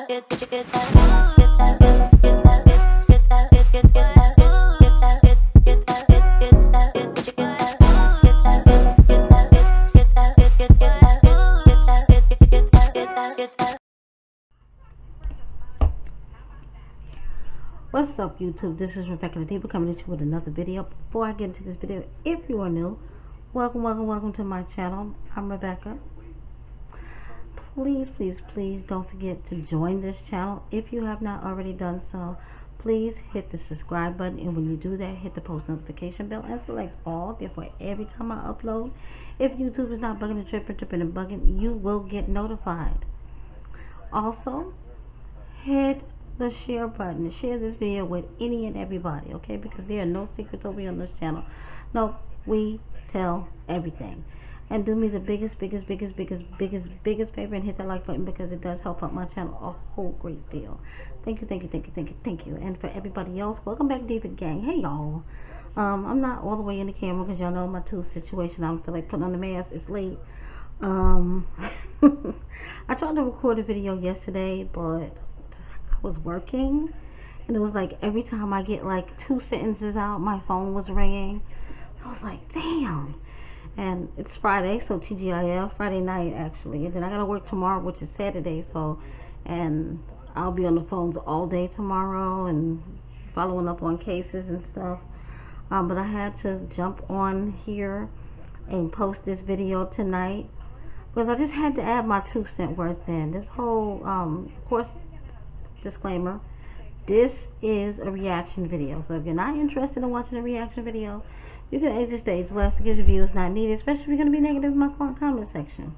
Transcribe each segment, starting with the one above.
What's up, YouTube? This is Rebecca the Diva coming at you with another video. Before I get into this video, if you are new, welcome to my channel. I'm Rebecca. Please don't forget to join this channel if you have not already done so. Please hit the subscribe button, and when you do that, hit the post notification bell and select all. Therefore, every time I upload, if YouTube is not bugging and tripping and bugging, you will get notified. Also, hit the share button. Share this video with any and everybody, okay? Because there are no secrets over here on this channel. No, we tell everything. And do me the biggest favor and hit that like button, because it does help out my channel a whole great deal. Thank you. And for everybody else, welcome back, David Gang. Hey, y'all. I'm not all the way in the camera because y'all know my tooth situation. I don't feel like putting on the mask. It's late. I tried to record a video yesterday, but was working, and it was like every time I get like 2 sentences out, my phone was ringing. I was like, damn. And it's Friday, so TGIF, Friday night actually, and then I gotta work tomorrow, which is Saturday, so, and I'll be on the phones all day tomorrow and following up on cases and stuff. But I had to jump on here and post this video tonight because I just had to add my 2 cent worth in. This whole of course, disclaimer, this is a reaction video, so if you're not interested in watching a reaction video, you can exit stage left because your view is not needed, especially if you're going to be negative in my comment section.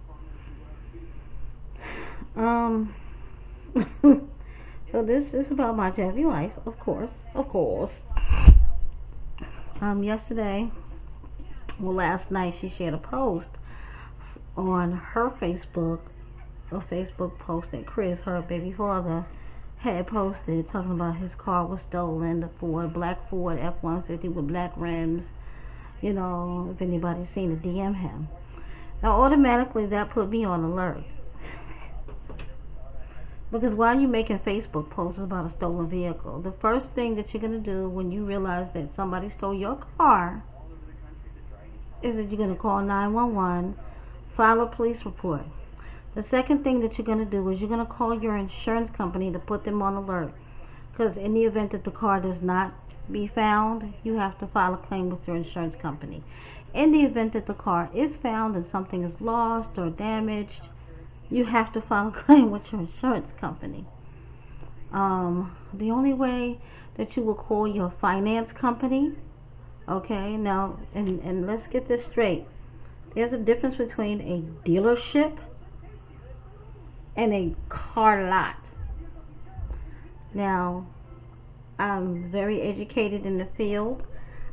So this is about my jazzy life, of course. Yesterday, well, last night, she shared a post on her Facebook, a Facebook post that Chris, her baby father, had posted, talking about his car was stolen, the black Ford F-150 with black rims. You know, if anybody's seen it, DM him. Now, automatically that put me on alert, because why are you making Facebook posts about a stolen vehicle? The first thing that you're going to do when you realize that somebody stole your car is that you're going to call 911, file a police report. The second thing that you're going to do is you're going to call your insurance company to put them on alert, because in the event that the car does not be found, you have to file a claim with your insurance company. In the event that the car is found and something is lost or damaged, you have to file a claim with your insurance company. The only way that you will call your finance company, okay, now, and let's get this straight. There's a difference between a dealership and a car lot. Now, I'm very educated in the field.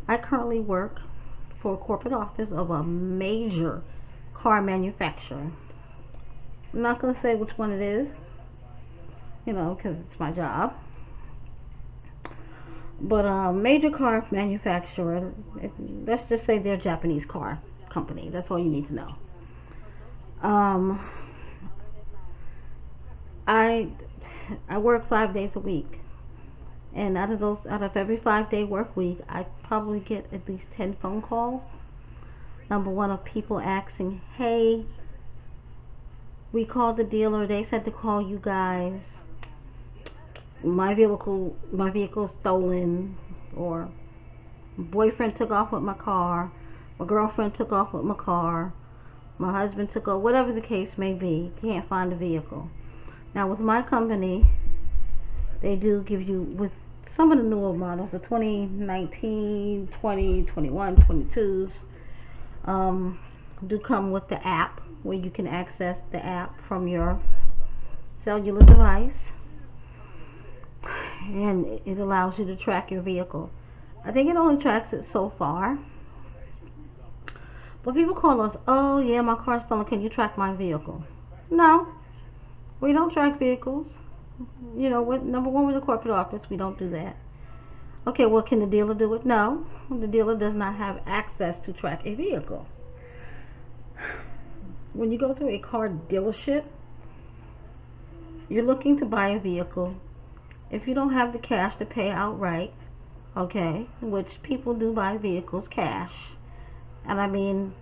I currently work for a corporate office of a major car manufacturer. I'm not going to say which one it is, you know, because it's my job. But a major car manufacturer, let's just say they're a Japanese car company. That's all you need to know. I work 5 days a week, and out of every 5-day work week, I probably get at least 10 phone calls. Number one, of people asking, hey, we called the dealer, they said to call you guys, my vehicle's stolen, or boyfriend took off with my car, my girlfriend took off with my car, my husband took off, whatever the case may be, can't find the vehicle. Now, with my company, they do give you, with some of the newer models, the 2019, 20, 21, 22s, do come with the app, where you can access the app from your cellular device, and it allows you to track your vehicle. I think it only tracks it so far, but people call us, oh yeah, my car's stolen, can you track my vehicle? No, we don't track vehicles. You know, number one, with the corporate office, we don't do that. Okay, well, can the dealer do it? No, the dealer does not have access to track a vehicle. When you go to a car dealership, you're looking to buy a vehicle. If you don't have the cash to pay outright, okay, which people do buy vehicles cash, and I mean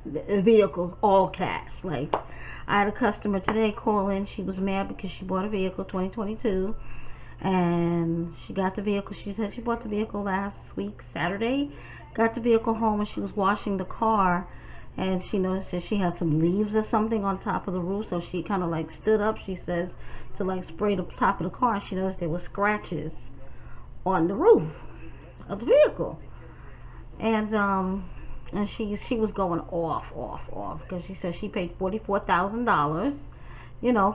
vehicles all cash. Like, I had a customer today call in. She was mad because she bought a vehicle 2022, and she got the vehicle. She said she bought the vehicle last week Saturday, got the vehicle home, and she was washing the car, and she noticed that she had some leaves or something on top of the roof. So she kind of like stood up, she says, to like spray the top of the car, and she noticed there were scratches on the roof of the vehicle. And she was going off because she said she paid $44,000,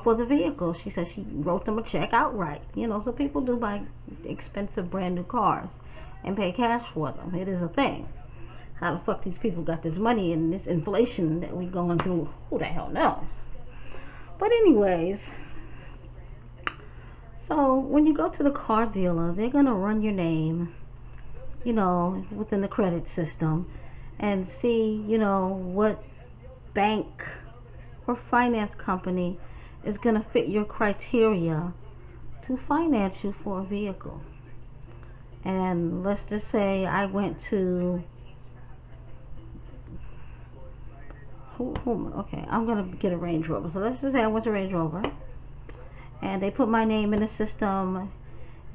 for the vehicle. She said she wrote them a check outright. So people do buy expensive brand new cars and pay cash for them. It is a thing. How the fuck these people got this money and this inflation that we going through? Who the hell knows? But anyways, so when you go to the car dealer, they're gonna run your name, within the credit system, and see, what bank or finance company is gonna fit your criteria to finance you for a vehicle. And let's just say I went to okay, I'm gonna get a Range Rover. So let's just say I went to Range Rover, and they put my name in the system,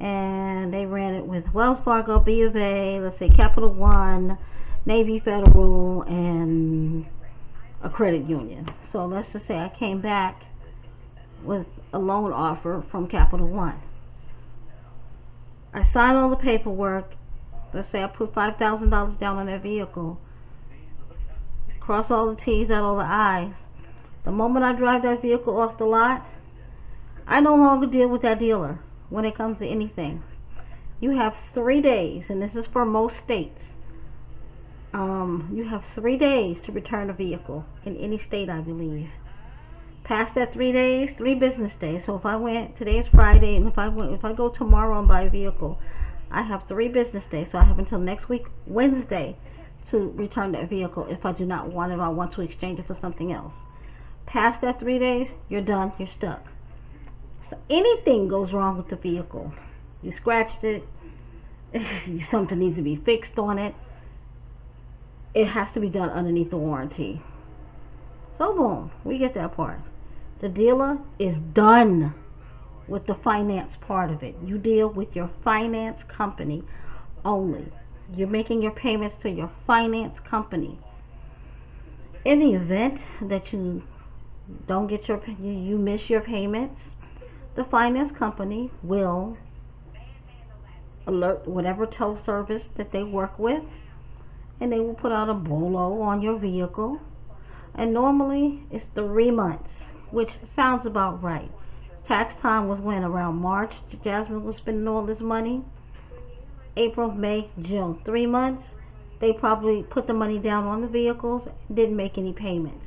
and they ran it with Wells Fargo, B of A, let's say Capital One, Navy Federal, and a credit union. So let's just say I came back with a loan offer from Capital One. I signed all the paperwork. Let's say I put $5,000 down on that vehicle. Cross all the T's, dot all the I's. The moment I drive that vehicle off the lot, I no longer deal with that dealer when it comes to anything. You have 3 days, and this is for most states. You have 3 days to return a vehicle in any state, I believe. Past that 3 days, 3 business days. So if I went, today is Friday, and if I go tomorrow and buy a vehicle, I have 3 business days. So I have until next week, Wednesday, to return that vehicle if I do not want it or I want to exchange it for something else. Past that 3 days, you're done, you're stuck. So anything goes wrong with the vehicle, you scratched it, something needs to be fixed on it, it has to be done underneath the warranty. So boom, we get that part. The dealer is done with the finance part of it. You deal with your finance company only. You're making your payments to your finance company. In the event that you don't get you miss your payments, the finance company will alert whatever tow service that they work with, and they will put out a bolo on your vehicle. And normally it's 3 months, which sounds about right. Tax time was when, around March, Jazzman was spending all this money. April, May, June, 3 months. They probably put the money down on the vehicles, didn't make any payments.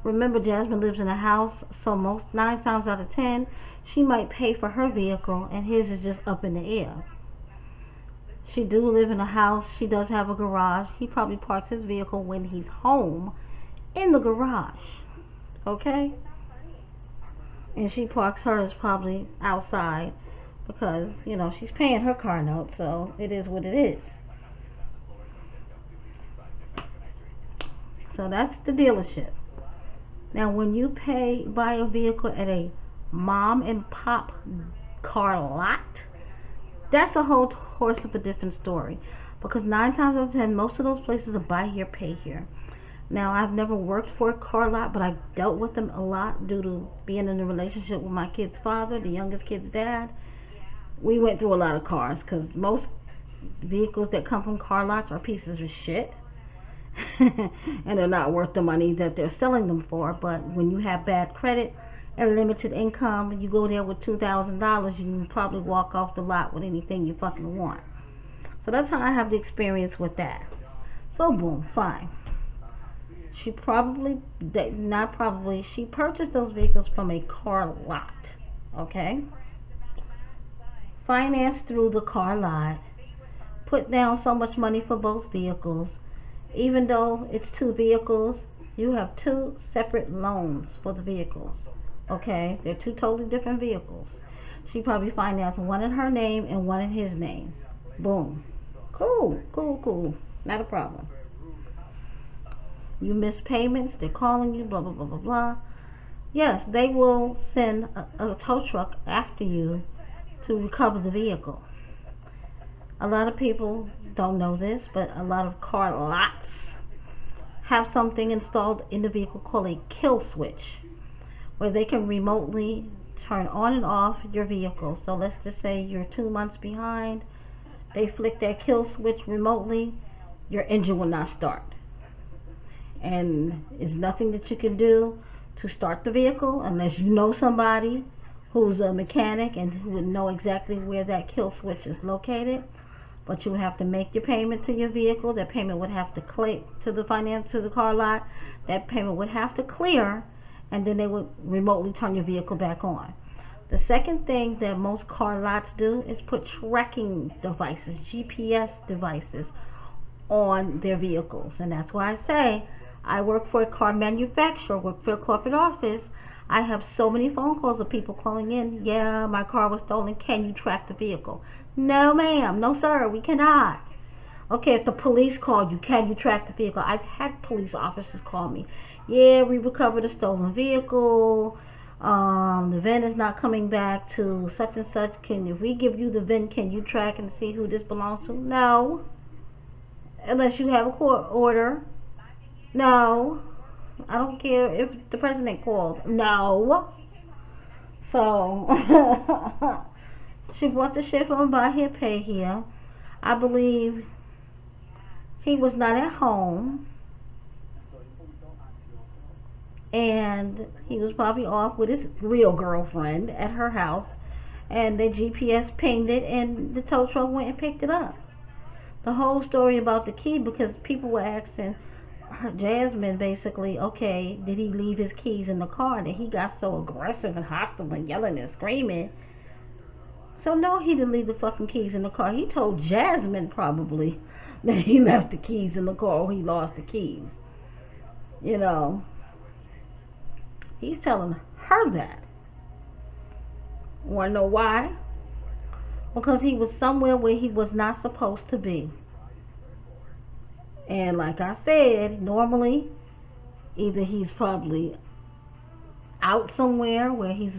Remember, Jazzman lives in a house, so 9 times out of 10, she might pay for her vehicle, and his is just up in the air. She do live in a house. She does have a garage. He probably parks his vehicle when he's home in the garage, okay? And she parks hers probably outside because, she's paying her car note, so it is what it is. So that's the dealership. Now, when you buy a vehicle at a mom and pop car lot, that's a whole horse of a different story, because 9 times out of 10, most of those places are buy here, pay here. Now, I've never worked for a car lot, but I've dealt with them a lot due to being in a relationship with my kid's father, the youngest kid's dad. We went through a lot of cars, because most vehicles that come from car lots are pieces of shit. And they're not worth the money that they're selling them for. But when you have bad credit and limited income, and you go there with $2,000, you can probably walk off the lot with anything you fucking want. So that's how I have the experience with that. So boom, fine. She she purchased those vehicles from a car lot, okay? Financed through the car lot, put down so much money for both vehicles. Even though it's 2 vehicles, you have 2 separate loans for the vehicles, Okay, they're two totally different vehicles. She probably financed one in her name and one in his name. Boom. Cool, cool, cool. Not a problem. You miss payments, they're calling you, blah, blah, blah, blah, blah. Yes, they will send a tow truck after you to recover the vehicle. A lot of people don't know this, but a lot of car lots have something installed in the vehicle called a kill switch, where they can remotely turn on and off your vehicle. So let's just say you're 2 months behind. They flick that kill switch remotely, your engine will not start. And there's nothing that you can do to start the vehicle unless you know somebody who's a mechanic and who would know exactly where that kill switch is located. But you would have to make your payment to your vehicle. That payment would have to clear to the car lot. That payment would have to clear, and then they would remotely turn your vehicle back on. The second thing that most car lots do is put tracking devices, GPS devices, on their vehicles. And that's why I say I work for a car manufacturer, work for a corporate office. I have so many phone calls of people calling in, yeah, my car was stolen, can you track the vehicle? No ma'am, no sir, we cannot. Okay, if the police called you, can you track the vehicle? I've had police officers call me. Yeah, we recovered a stolen vehicle. The VIN is not coming back to such and such. If we give you the VIN, can you track and see who this belongs to? No. Unless you have a court order. No. I don't care if the president called. No. So, she bought the shit from Buy Here, Pay Here. I believe he was not at home. And he was probably off with his real girlfriend at her house. And the GPS pinged it and the tow truck went and picked it up. The whole story about the key, because people were asking Jazzman basically, okay, did he leave his keys in the car? That he got so aggressive and hostile and yelling and screaming. So no, he didn't leave the fucking keys in the car. He told Jazzman probably that he left the keys in the car or he lost the keys. You know, he's telling her that. Wanna know why? Because he was somewhere where he was not supposed to be. And like I said, normally either he's probably out somewhere where he's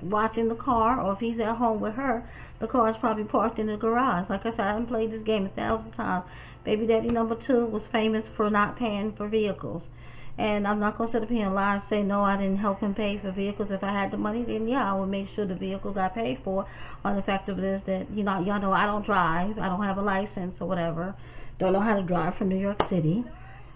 watching the car, or if he's at home with her, the car is probably parked in the garage. Like I said, I done played this game 1,000 times. Baby Daddy number 2 was famous for not paying for vehicles. And I'm not going to sit up here and lie and say, no, I didn't help him pay for vehicles. If I had the money, then yeah, I would make sure the vehicle got paid for. On the fact of it is that, you know, y'all know I don't drive. I don't have a license or whatever. Don't know how to drive from New York City.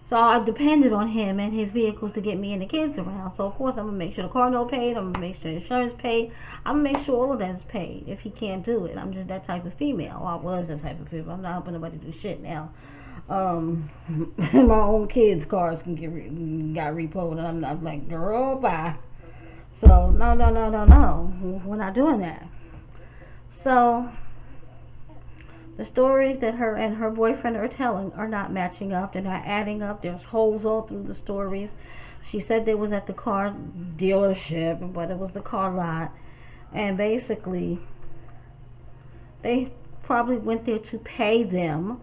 So I depended on him and his vehicles to get me and the kids around. So of course I'm going to make sure the car note paid. I'm going to make sure insurance paid. I'm going to make sure all of that is paid if he can't do it. I'm just that type of female. Or I was that type of female. I'm not helping nobody do shit now. My own kids' cars can got repoed, and I'm not like, girl, bye. So no, we're not doing that. So the stories that her and her boyfriend are telling are not matching up. They're not adding up. There's holes all through the stories. She said they was at the car dealership, but it was the car lot, and basically they probably went there to pay them,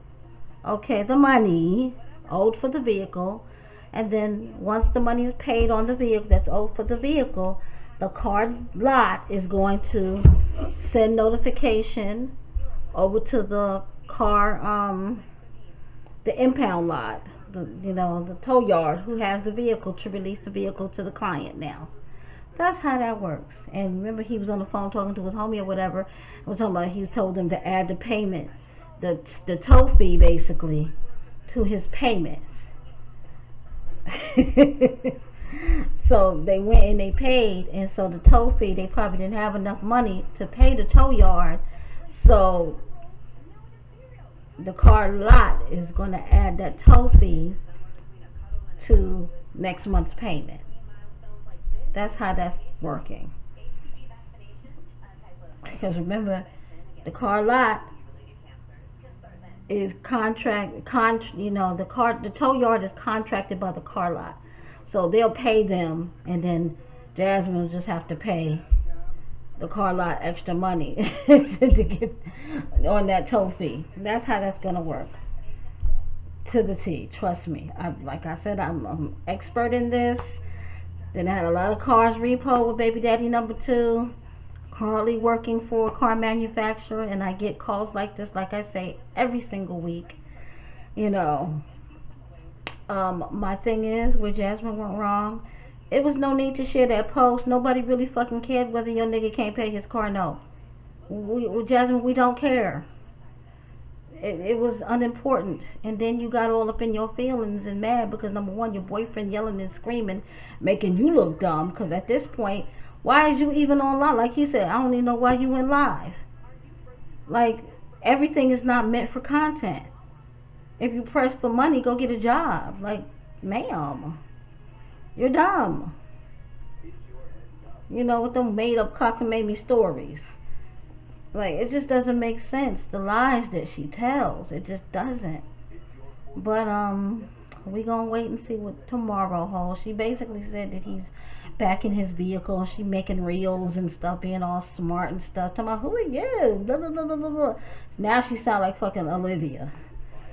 okay, the money owed for the vehicle, and then once the money is paid on the vehicle that's owed for the vehicle, the car lot is going to send notification over to the car, the impound lot, the tow yard who has the vehicle, to release the vehicle to the client. Now that's how that works. And remember, he was on the phone talking to his homie or whatever. I was talking about, he told them to add the payment, the tow fee basically, to his payments. So they went and they paid, and so the tow fee, they probably didn't have enough money to pay the tow yard, so the car lot is going to add that tow fee to next month's payment. That's how that's working. Because remember, the car lot is the tow yard is contracted by the car lot. So they'll pay them, and then Jazzman will just have to pay the car lot extra money to get on that tow fee. That's how that's gonna work. To the T, trust me. Like I said, I'm an expert in this. Then I had a lot of cars repo with baby daddy number 2. Currently working for a car manufacturer, and I get calls like this, like I say, every single week. You know, my thing is, where Jazzman went wrong, it was no need to share that post. Nobody really fucking cared whether your nigga can't pay his car note. Jazzman, we don't care. It was unimportant. And then you got all up in your feelings and mad because, number one, your boyfriend yelling and screaming, making you look dumb. Because at this point, why is you even on live? Like he said, I don't even know why you went live. Like, everything is not meant for content. If you press for money, go get a job. Like, ma'am, you're dumb. You know, with them made up cockamamie stories. Like, it just doesn't make sense. The lies that she tells, it just doesn't. But we gonna wait and see what tomorrow holds. She basically said that he's back in his vehicle and she making reels and stuff, being all smart and stuff. Talking about, who are you? Blah, blah, blah, blah, blah, blah. Now she sound like fucking Olivia.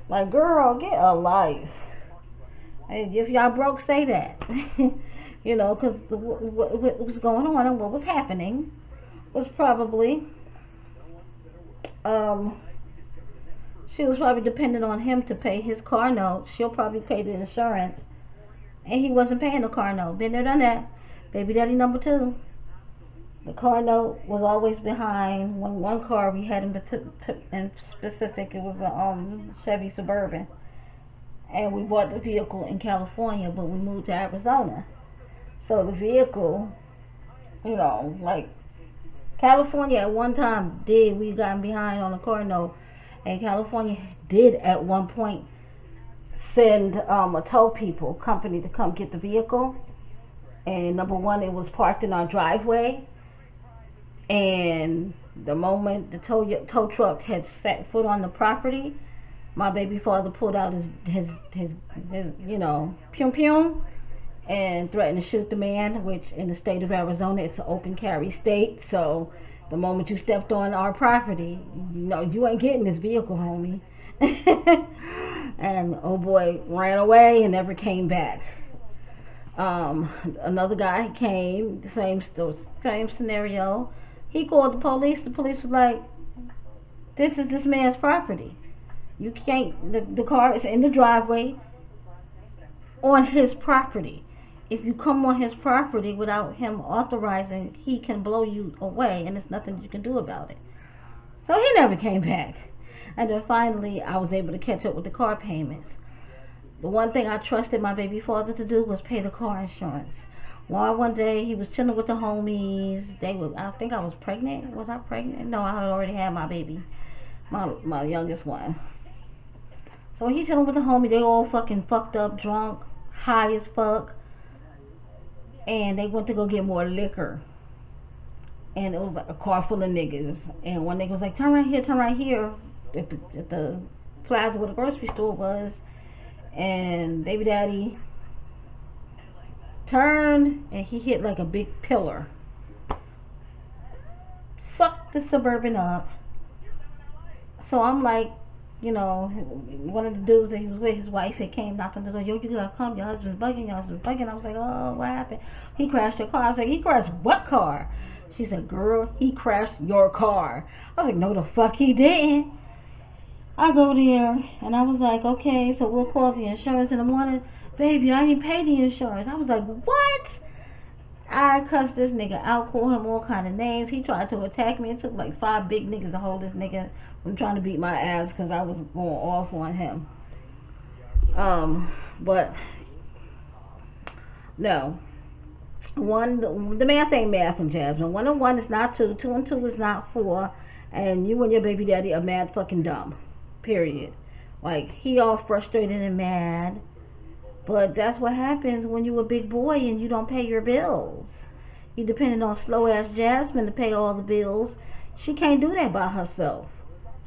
Like, girl, get a life. And if y'all broke, say that. You know, because what was going on and what was happening was probably she was probably dependent on him to pay his car note. She'll probably pay the insurance, and he wasn't paying the car note. Been there, done that. Baby daddy number 2. The car note was always behind. One car we had in specific, it was a Chevy Suburban, and we bought the vehicle in California, but we moved to Arizona. So the vehicle, you know, like, California at one time we got behind on the car note, and California did at one point send a tow people company to come get the vehicle. And number one, it was parked in our driveway, and the moment the tow truck had set foot on the property, my baby father pulled out his you know, pew pew, and threatened to shoot the man, which in the state of Arizona, it's an open carry state. So the moment you stepped on our property, you know, you ain't getting this vehicle, homie. And oh boy ran away and never came back. Another guy came, same scenario. He called the police. The police was like, this is this man's property. You can't, the car is in the driveway on his property. If you come on his property without him authorizing, he can blow you away, and there's nothing you can do about it. So he never came back. And then finally, I was able to catch up with the car payments. The one thing I trusted my baby father to do was pay the car insurance. One day, he was chilling with the homies. I think I was pregnant. Was I pregnant? No, I had already had my baby, my youngest one. So he chilling with the homie. They all fucking fucked up, drunk, high as fuck. And they went to go get more liquor, and it was like a car full of niggas. And one nigga was like, turn right here at the plaza where the grocery store was. And baby daddy turned and he hit like a big pillar, fucked the Suburban up. So I'm like, you know, one of the dudes that he was with, his wife had came, knocked on the door. Yo, you gotta come. Your husband's bugging. I was like, oh, what happened? He crashed your car. I was like, he crashed what car? She said, girl, he crashed your car. I was like, no, the fuck he didn't. I go there and I was like, okay, so we'll call the insurance in the morning. Baby, I didn't pay the insurance. I was like, what? I cussed this nigga out, called him all kind of names. He tried to attack me. It took like 5 big niggas to hold this nigga from trying to beat my ass because I was going off on him. But no. The math ain't math in Jazzman. 1 and 1 is not 2. 2 and 2 is not 4. And you and your baby daddy are mad fucking dumb. Period. Like, he all frustrated and mad. But that's what happens when you a big boy and you don't pay your bills. You depending on slow ass Jazzman to pay all the bills. She can't do that by herself.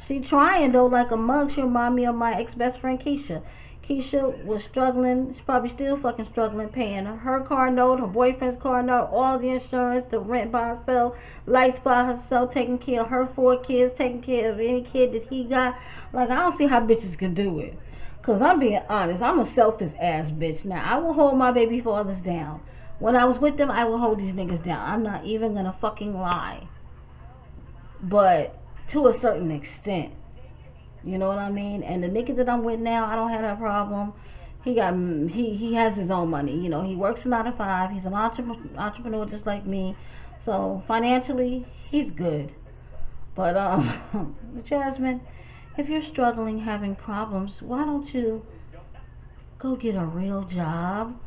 She trying though like a mug. She remind me of my ex-best friend Keisha. Keisha was struggling. She's probably still fucking struggling paying her car note, her boyfriend's car note, all the insurance, the rent by herself, lights by herself, taking care of her 4 kids, taking care of any kid that he got. Like, I don't see how bitches can do it. Because I'm being honest, I'm a selfish ass bitch. Now, I will hold my baby fathers down. When I was with them, I will hold these niggas down. I'm not even gonna fucking lie. But to a certain extent. You know what I mean? And the nigga that I'm with now, I don't have that problem. He has his own money. You know, he works a 9 to 5. He's an entrepreneur just like me. So financially, he's good. But Jasmine, if you're struggling, having problems, why don't you go get a real job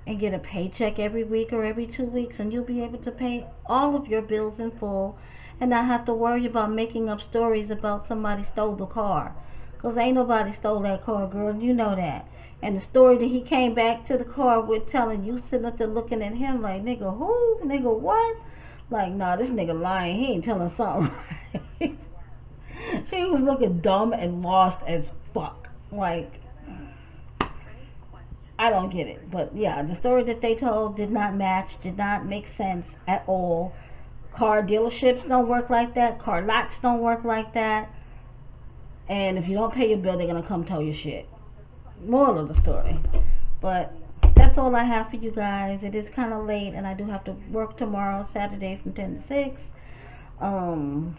and get a paycheck every week or every 2 weeks, and you'll be able to pay all of your bills in full and not have to worry about making up stories about somebody stole the car. Because ain't nobody stole that car, girl. You know that. And the story that he came back to the car with telling you, sitting up there looking at him like, nigga who? Nigga what? Like, nah, this nigga lying. He ain't telling something right. She was looking dumb and lost as fuck. Like, I don't get it. But yeah, the story that they told did not match, did not make sense at all. Car dealerships don't work like that. Car lots don't work like that. And if you don't pay your bill, they're going to come tell you shit. Moral of the story. But that's all I have for you guys. It is kind of late, and I do have to work tomorrow, Saturday, from 10 to 6. I'm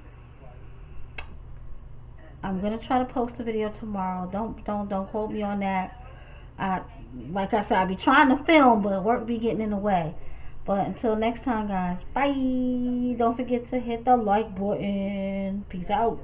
going to try to post a video tomorrow. Don't quote me on that. Like I said, I be trying to film, but work be getting in the way. But until next time, guys, bye. Don't forget to hit the like button. Peace out.